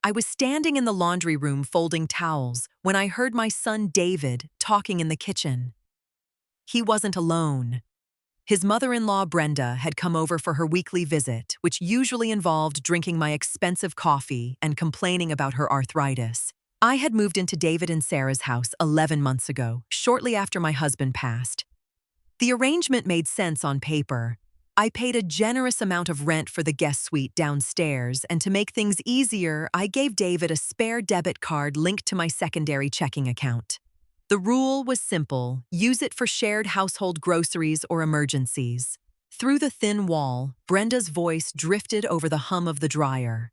I was standing in the laundry room folding towels when I heard my son David talking in the kitchen. He wasn't alone. His mother-in-law Brenda had come over for her weekly visit, which usually involved drinking my expensive coffee and complaining about her arthritis. I had moved into David and Sarah's house 11 months ago, shortly after my husband passed. The arrangement made sense on paper. I paid a generous amount of rent for the guest suite downstairs, and to make things easier, I gave David a spare debit card linked to my secondary checking account. The rule was simple: use it for shared household groceries or emergencies. Through the thin wall, Brenda's voice drifted over the hum of the dryer.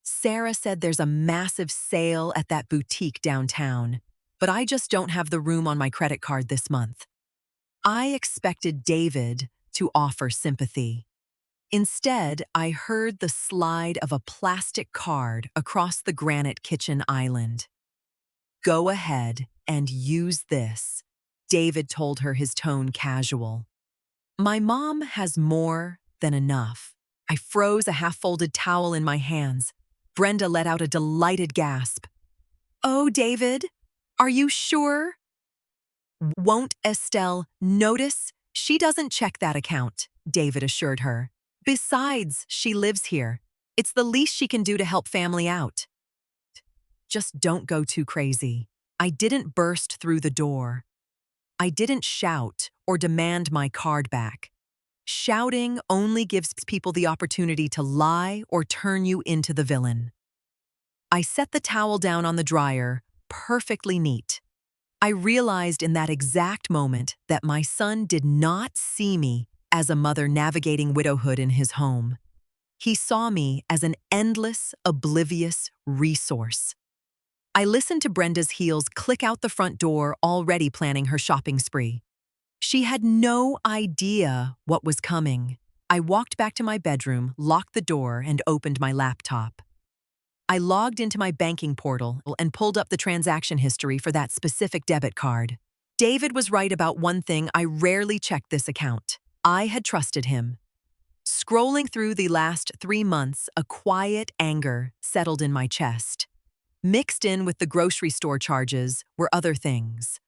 Sarah said there's a massive sale at that boutique downtown, but I just don't have the room on my credit card this month. I expected David to offer sympathy. Instead, I heard the slide of a plastic card across the granite kitchen island. "Go ahead and use this," David told her, his tone casual. My mom has more than enough. I froze, a half-folded towel in my hands. Brenda let out a delighted gasp. "Oh, David, are you sure?" "Won't Estelle notice? She doesn't check that account," David assured her. "Besides, she lives here. It's the least she can do to help family out." Just don't go too crazy. I didn't burst through the door. I didn't shout or demand my card back. Shouting only gives people the opportunity to lie or turn you into the villain. I set the towel down on the dryer, perfectly neat. I realized in that exact moment that my son did not see me as a mother navigating widowhood in his home. He saw me as an endless, oblivious resource. I listened to Brenda's heels click out the front door, already planning her shopping spree. She had no idea what was coming. I walked back to my bedroom, locked the door, and opened my laptop. I logged into my banking portal and pulled up the transaction history for that specific debit card. David was right about one thing: I rarely checked this account. I had trusted him. Scrolling through the last 3 months, a quiet anger settled in my chest. Mixed in with the grocery store charges were other things.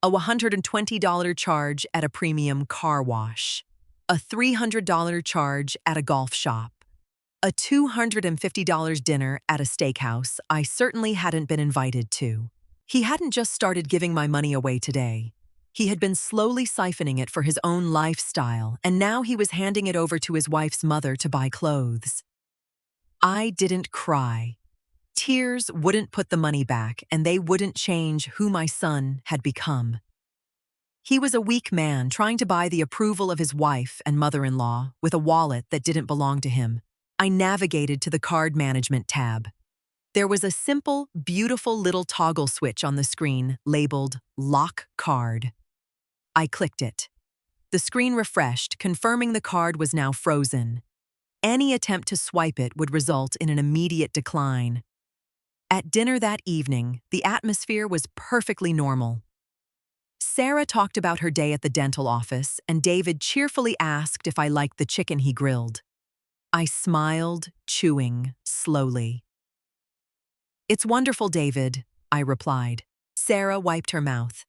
A $120 charge at a premium car wash. A $300 charge at a golf shop. A $250 dinner at a steakhouse I certainly hadn't been invited to. He hadn't just started giving my money away today. He had been slowly siphoning it for his own lifestyle, and now he was handing it over to his wife's mother to buy clothes. I didn't cry. Tears wouldn't put the money back, and they wouldn't change who my son had become. He was a weak man trying to buy the approval of his wife and mother-in-law with a wallet that didn't belong to him. I navigated to the card management tab. There was a simple, beautiful little toggle switch on the screen labeled Lock Card. I clicked it. The screen refreshed, confirming the card was now frozen. Any attempt to swipe it would result in an immediate decline. At dinner that evening, the atmosphere was perfectly normal. Sarah talked about her day at the dental office, and David cheerfully asked if I liked the chicken he grilled. I smiled, chewing slowly. "It's wonderful, David," I replied. Sarah wiped her mouth.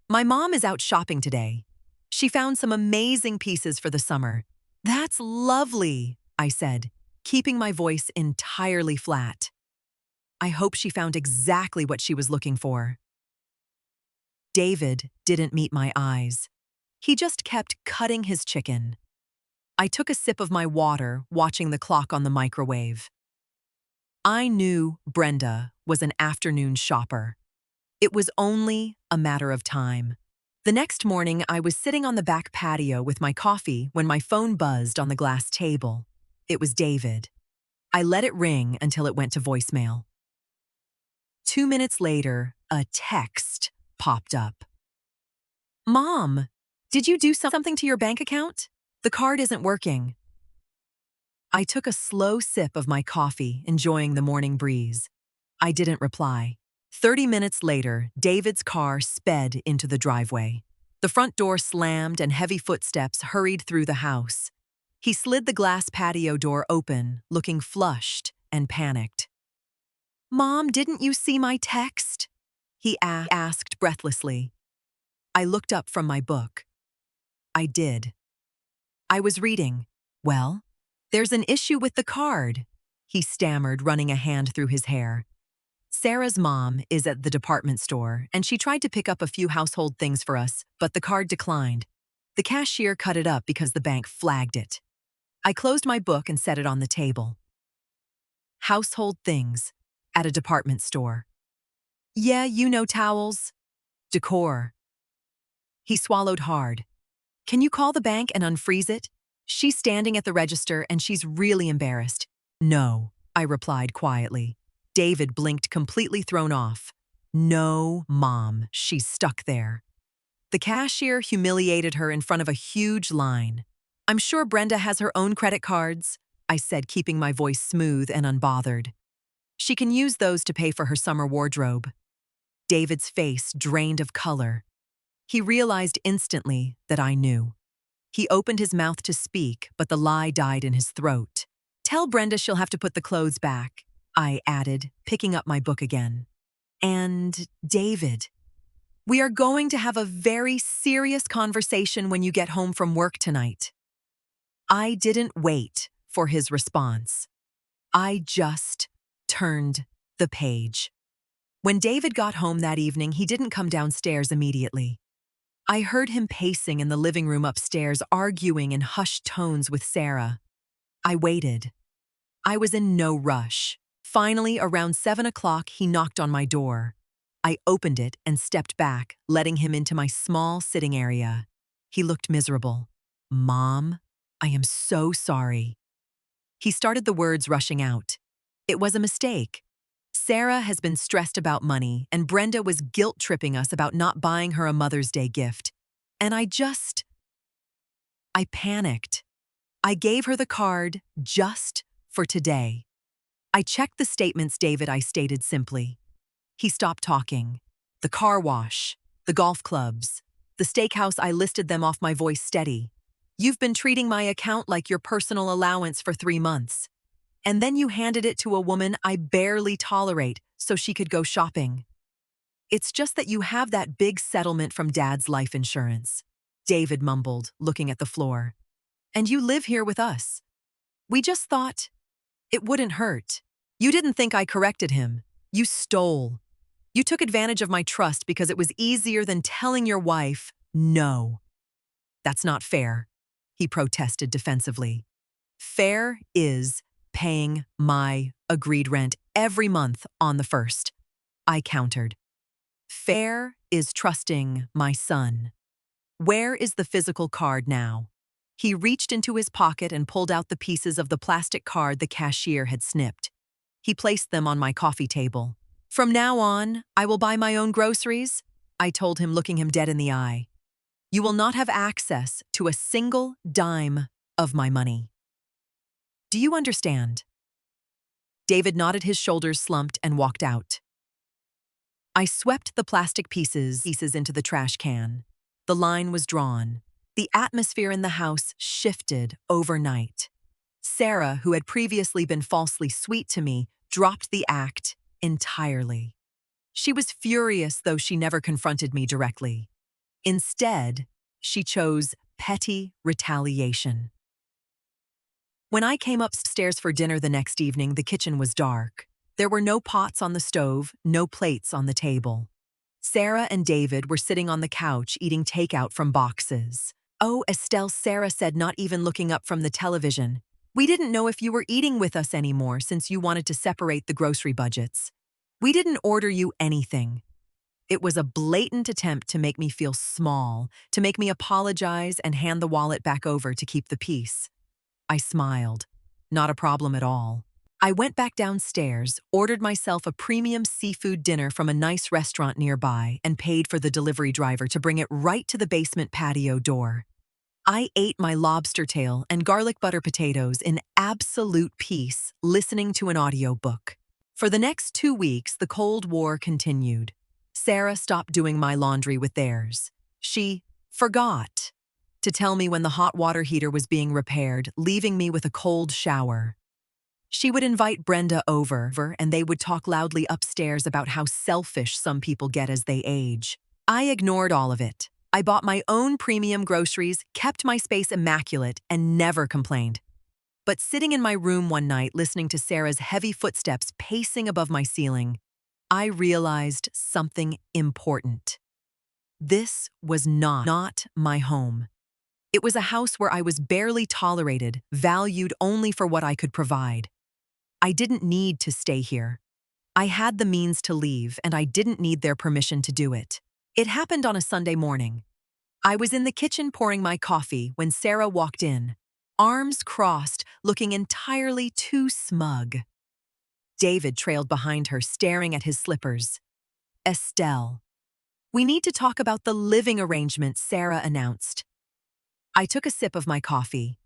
"My mom is out shopping today. She found some amazing pieces for the summer." "That's lovely," I said, keeping my voice entirely flat. I hope she found exactly what she was looking for. David didn't meet my eyes. He just kept cutting his chicken. I took a sip of my water, watching the clock on the microwave. I knew Brenda was an afternoon shopper. It was only a matter of time. The next morning, I was sitting on the back patio with my coffee when my phone buzzed on the glass table. It was David. I let it ring until it went to voicemail. 2 minutes later, a text popped up. "Mom, did you do something to your bank account? The card isn't working." I took a slow sip of my coffee, enjoying the morning breeze. I didn't reply. 30 minutes later, David's car sped into the driveway. The front door slammed and heavy footsteps hurried through the house. He slid the glass patio door open, looking flushed and panicked. Mom, didn't you see my text? He asked breathlessly. I looked up from my book. I did. I was reading. Well, there's an issue with the card, he stammered, running a hand through his hair. Sarah's mom is at the department store, and she tried to pick up a few household things for us, but the card declined. The cashier cut it up because the bank flagged it. I closed my book and set it on the table. Household things at a department store. Yeah, you know, towels. Decor. He swallowed hard. Can you call the bank and unfreeze it? She's standing at the register and she's really embarrassed. No, I replied quietly. David blinked, completely thrown off. No, Mom, she's stuck there. The cashier humiliated her in front of a huge line. I'm sure Brenda has her own credit cards, I said, keeping my voice smooth and unbothered. She can use those to pay for her summer wardrobe. David's face drained of color. He realized instantly that I knew. He opened his mouth to speak, but the lie died in his throat. Tell Brenda she'll have to put the clothes back, I added, picking up my book again. And David, we are going to have a very serious conversation when you get home from work tonight. I didn't wait for his response. I just turned the page. When David got home that evening, he didn't come downstairs immediately. I heard him pacing in the living room upstairs, arguing in hushed tones with Sarah. I waited. I was in no rush. Finally, around 7 o'clock, he knocked on my door. I opened it and stepped back, letting him into my small sitting area. He looked miserable. Mom, I am so sorry. He started the words rushing out. It was a mistake. Sarah has been stressed about money, and Brenda was guilt-tripping us about not buying her a Mother's Day gift. And I panicked. I gave her the card just for today. I checked the statements, David, I stated simply. He stopped talking. The car wash, the golf clubs, the steakhouse, I listed them off, my voice steady. You've been treating my account like your personal allowance for 3 months. And then you handed it to a woman I barely tolerate so she could go shopping. It's just that you have that big settlement from Dad's life insurance, David mumbled, looking at the floor. And you live here with us. We just thought it wouldn't hurt. You didn't think I corrected him. You stole. You took advantage of my trust because it was easier than telling your wife no. That's not fair, he protested defensively. Fair is paying my agreed rent every month on the 1st, I countered. Fair is trusting my son. Where is the physical card now? He reached into his pocket and pulled out the pieces of the plastic card the cashier had snipped. He placed them on my coffee table. From now on, I will buy my own groceries, I told him, looking him dead in the eye. You will not have access to a single dime of my money. Do you understand? David nodded, his shoulders slumped, and walked out. I swept the plastic pieces into the trash can. The line was drawn. The atmosphere in the house shifted overnight. Sarah, who had previously been falsely sweet to me, dropped the act entirely. She was furious, though she never confronted me directly. Instead, she chose petty retaliation. When I came upstairs for dinner the next evening, the kitchen was dark. There were no pots on the stove, no plates on the table. Sarah and David were sitting on the couch eating takeout from boxes. Oh, Estelle, Sarah said, not even looking up from the television. We didn't know if you were eating with us anymore since you wanted to separate the grocery budgets. We didn't order you anything. It was a blatant attempt to make me feel small, to make me apologize and hand the wallet back over to keep the peace. I smiled. Not a problem at all. I went back downstairs, ordered myself a premium seafood dinner from a nice restaurant nearby, and paid for the delivery driver to bring it right to the basement patio door. I ate my lobster tail and garlic butter potatoes in absolute peace, listening to an audiobook. For the next 2 weeks, the Cold War continued. Sarah stopped doing my laundry with theirs. She forgot to tell me when the hot water heater was being repaired, leaving me with a cold shower. She would invite Brenda over, and they would talk loudly upstairs about how selfish some people get as they age. I ignored all of it. I bought my own premium groceries, kept my space immaculate, and never complained. But sitting in my room one night listening to Sarah's heavy footsteps pacing above my ceiling, I realized something important. This was not my home. It was a house where I was barely tolerated, valued only for what I could provide. I didn't need to stay here. I had the means to leave, and I didn't need their permission to do it. It happened on a Sunday morning. I was in the kitchen pouring my coffee when Sarah walked in, arms crossed, looking entirely too smug. David trailed behind her, staring at his slippers. "Estelle, we need to talk about the living arrangement," Sarah announced. I took a sip of my coffee.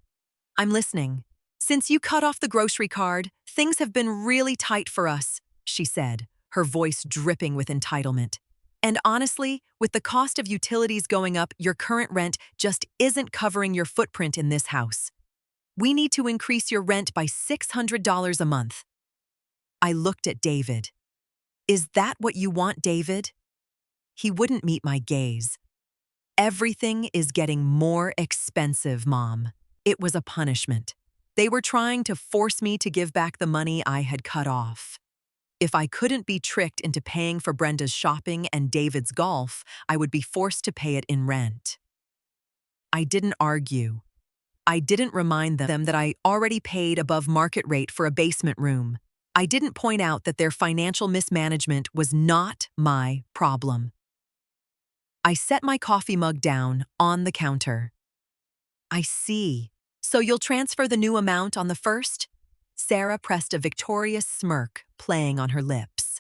"I'm listening. Since you cut off the grocery card, things have been really tight for us," she said, her voice dripping with entitlement. "And honestly, with the cost of utilities going up, your current rent just isn't covering your footprint in this house. We need to increase your rent by $600 a month." I looked at David. "Is that what you want, David?" He wouldn't meet my gaze. "Everything is getting more expensive, Mom." It was a punishment. They were trying to force me to give back the money I had cut off. If I couldn't be tricked into paying for Brenda's shopping and David's golf, I would be forced to pay it in rent. I didn't argue. I didn't remind them that I already paid above market rate for a basement room. I didn't point out that their financial mismanagement was not my problem. I set my coffee mug down on the counter. "I see. So you'll transfer the new amount on the first?" Sarah pressed a victorious smirk playing on her lips.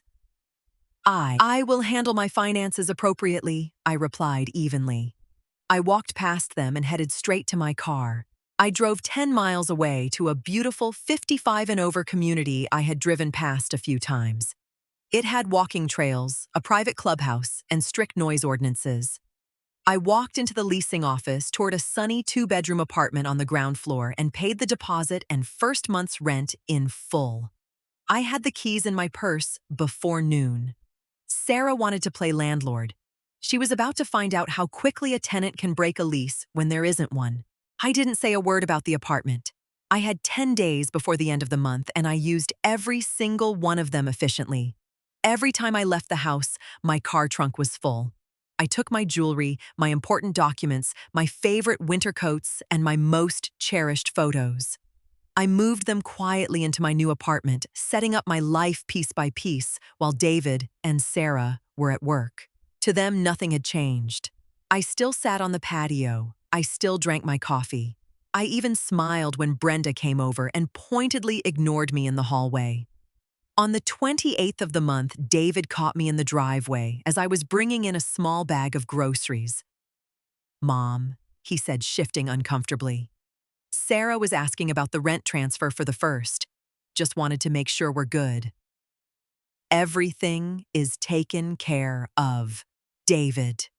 I will handle my finances appropriately," I replied evenly. I walked past them and headed straight to my car. I drove 10 miles away to a beautiful 55 and over community I had driven past a few times. It had walking trails, a private clubhouse, and strict noise ordinances. I walked into the leasing office toward a sunny 2-bedroom apartment on the ground floor and paid the deposit and first month's rent in full. I had the keys in my purse before noon. Sarah wanted to play landlord. She was about to find out how quickly a tenant can break a lease when there isn't one. I didn't say a word about the apartment. I had 10 days before the end of the month, and I used every single one of them efficiently. Every time I left the house, my car trunk was full. I took my jewelry, my important documents, my favorite winter coats, and my most cherished photos. I moved them quietly into my new apartment, setting up my life piece by piece while David and Sarah were at work. To them, nothing had changed. I still sat on the patio. I still drank my coffee. I even smiled when Brenda came over and pointedly ignored me in the hallway. On the 28th of the month, David caught me in the driveway as I was bringing in a small bag of groceries. "Mom," he said, shifting uncomfortably. "Sarah was asking about the rent transfer for the first. Just wanted to make sure we're good." "Everything is taken care of, David,"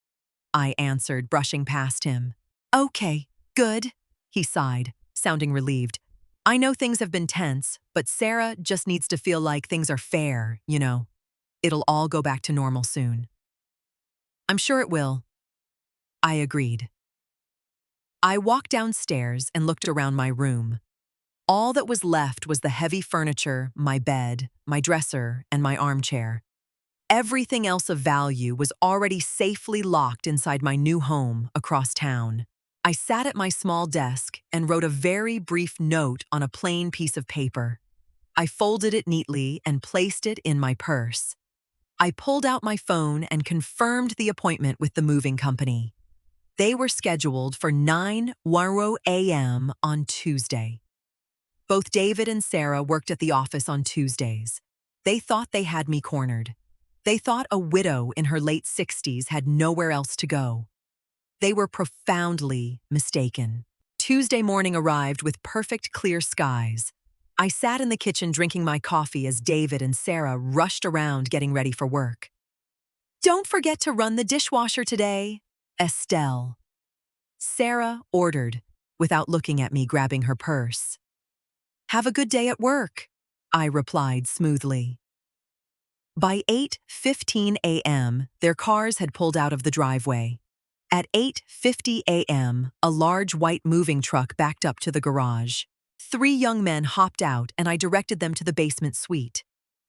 I answered, brushing past him. "Okay, good," he sighed, sounding relieved. "I know things have been tense, but Sarah just needs to feel like things are fair, you know. It'll all go back to normal soon." "I'm sure it will," I agreed. I walked downstairs and looked around my room. All that was left was the heavy furniture, my bed, my dresser, and my armchair. Everything else of value was already safely locked inside my new home across town. I sat at my small desk and wrote a very brief note on a plain piece of paper. I folded it neatly and placed it in my purse. I pulled out my phone and confirmed the appointment with the moving company. They were scheduled for 9:00 a.m. on Tuesday. Both David and Sarah worked at the office on Tuesdays. They thought they had me cornered. They thought a widow in her late 60s had nowhere else to go. They were profoundly mistaken. Tuesday morning arrived with perfect clear skies. I sat in the kitchen drinking my coffee as David and Sarah rushed around getting ready for work. "Don't forget to run the dishwasher today, Estelle," Sarah ordered, without looking at me grabbing her purse. "Have a good day at work," I replied smoothly. By 8:15 a.m., their cars had pulled out of the driveway. At 8:50 a.m., a large white moving truck backed up to the garage. 3 young men hopped out and I directed them to the basement suite.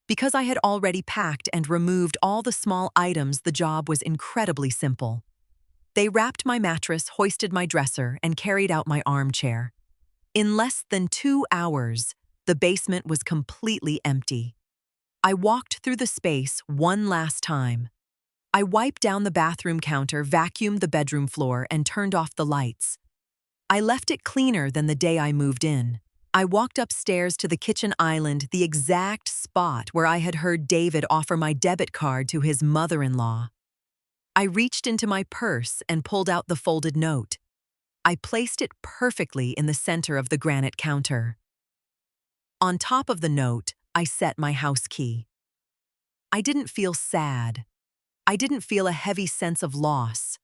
Because I had already packed and removed all the small items, the job was incredibly simple. They wrapped my mattress, hoisted my dresser, and carried out my armchair. In less than 2 hours, the basement was completely empty. I walked through the space one last time. I wiped down the bathroom counter, vacuumed the bedroom floor, and turned off the lights. I left it cleaner than the day I moved in. I walked upstairs to the kitchen island, the exact spot where I had heard David offer my debit card to his mother-in-law. I reached into my purse and pulled out the folded note. I placed it perfectly in the center of the granite counter. On top of the note, I set my house key. I didn't feel sad. I didn't feel a heavy sense of loss.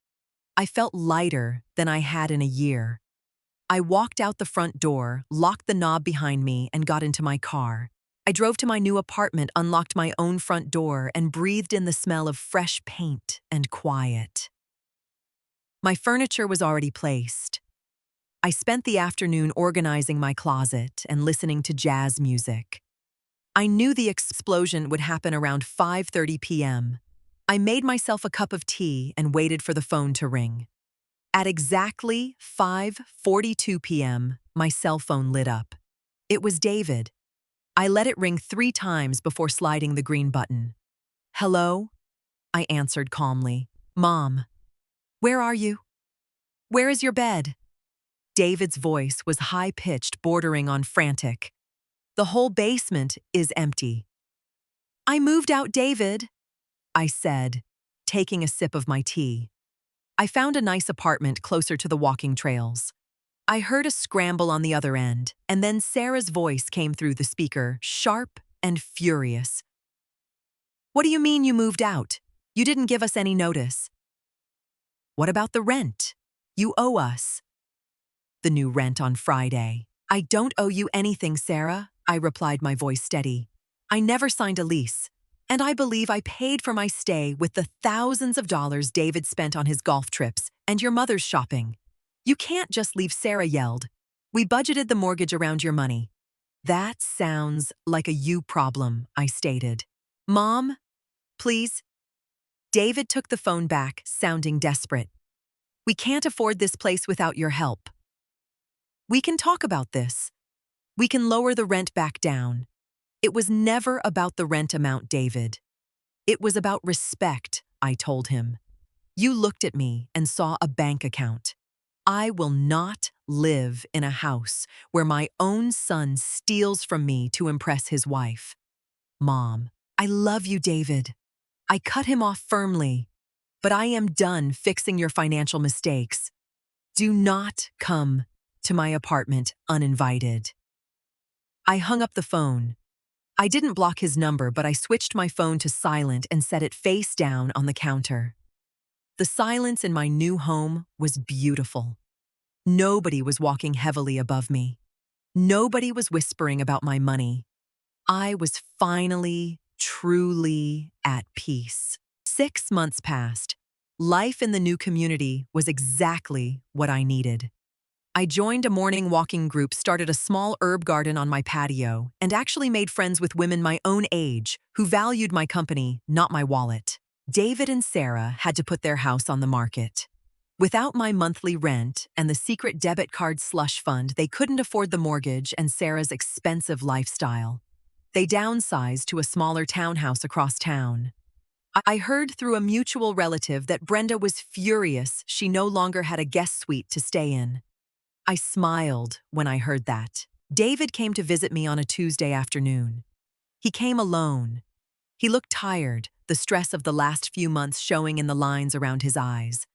I felt lighter than I had in a year. I walked out the front door, locked the knob behind me, and got into my car. I drove to my new apartment, unlocked my own front door, and breathed in the smell of fresh paint and quiet. My furniture was already placed. I spent the afternoon organizing my closet and listening to jazz music. I knew the explosion would happen around 5:30 p.m. I made myself a cup of tea and waited for the phone to ring. At exactly 5:42 p.m., my cell phone lit up. It was David. I let it ring 3 times before sliding the green button. "Hello?" I answered calmly. "Mom, where are you? Where is your bed?" David's voice was high-pitched, bordering on frantic. "The whole basement is empty." "I moved out, David," I said, taking a sip of my tea. I found a nice apartment closer to the walking trails. I heard a scramble on the other end, and then Sarah's voice came through the speaker, sharp and furious. "What do you mean you moved out? You didn't give us any notice." "What about the rent? You owe us." "The new rent on Friday." "I don't owe you anything, Sarah," I replied, my voice steady. "I never signed a lease. And I believe I paid for my stay with the thousands of dollars David spent on his golf trips and your mother's shopping. You can't just leave," Sarah yelled. "We budgeted the mortgage around your money." "That sounds like a you problem," I stated. "Mom, please." David took the phone back, sounding desperate. "We can't afford this place without your help. We can talk about this. We can lower the rent back down." It was never about the rent amount, David. It was about respect, I told him. "You looked at me and saw a bank account. I will not live in a house where my own son steals from me to impress his wife." "Mom, I love you, David." I cut him off firmly. "But I am done fixing your financial mistakes. Do not come to my apartment uninvited." I hung up the phone. I didn't block his number, but I switched my phone to silent and set it face down on the counter. The silence in my new home was beautiful. Nobody was walking heavily above me. Nobody was whispering about my money. I was finally, truly at peace. 6 months passed. Life in the new community was exactly what I needed. I joined a morning walking group, started a small herb garden on my patio, and actually made friends with women my own age who valued my company, not my wallet. David and Sarah had to put their house on the market. Without my monthly rent and the secret debit card slush fund, they couldn't afford the mortgage and Sarah's expensive lifestyle. They downsized to a smaller townhouse across town. I heard through a mutual relative that Brenda was furious she no longer had a guest suite to stay in. I smiled when I heard that. David came to visit me on a Tuesday afternoon. He came alone. He looked tired, the stress of the last few months showing in the lines around his eyes.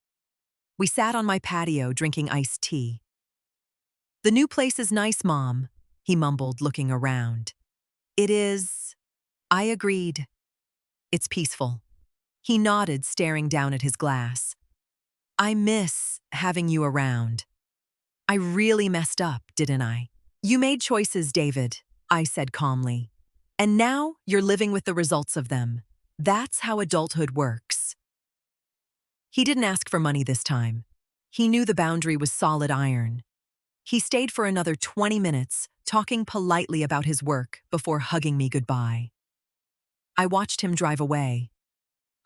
We sat on my patio drinking iced tea. "The new place is nice, Mom," he mumbled, looking around. "It is." I agreed. "It's peaceful." He nodded, staring down at his glass. "I miss having you around." "I really messed up, didn't I?" "You made choices, David," I said calmly. And now you're living with the results of them. That's how adulthood works. He didn't ask for money this time. He knew the boundary was solid iron. He stayed for another 20 minutes, talking politely about his work before hugging me goodbye. I watched him drive away.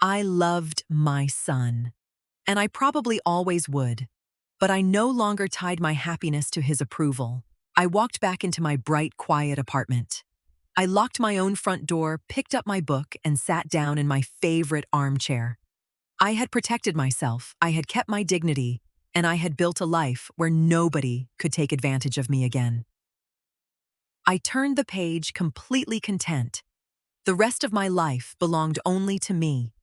I loved my son, and I probably always would, but I no longer tied my happiness to his approval. I walked back into my bright, quiet apartment. I locked my own front door, picked up my book, and sat down in my favorite armchair. I had protected myself, I had kept my dignity, and I had built a life where nobody could take advantage of me again. I turned the page completely content. The rest of my life belonged only to me.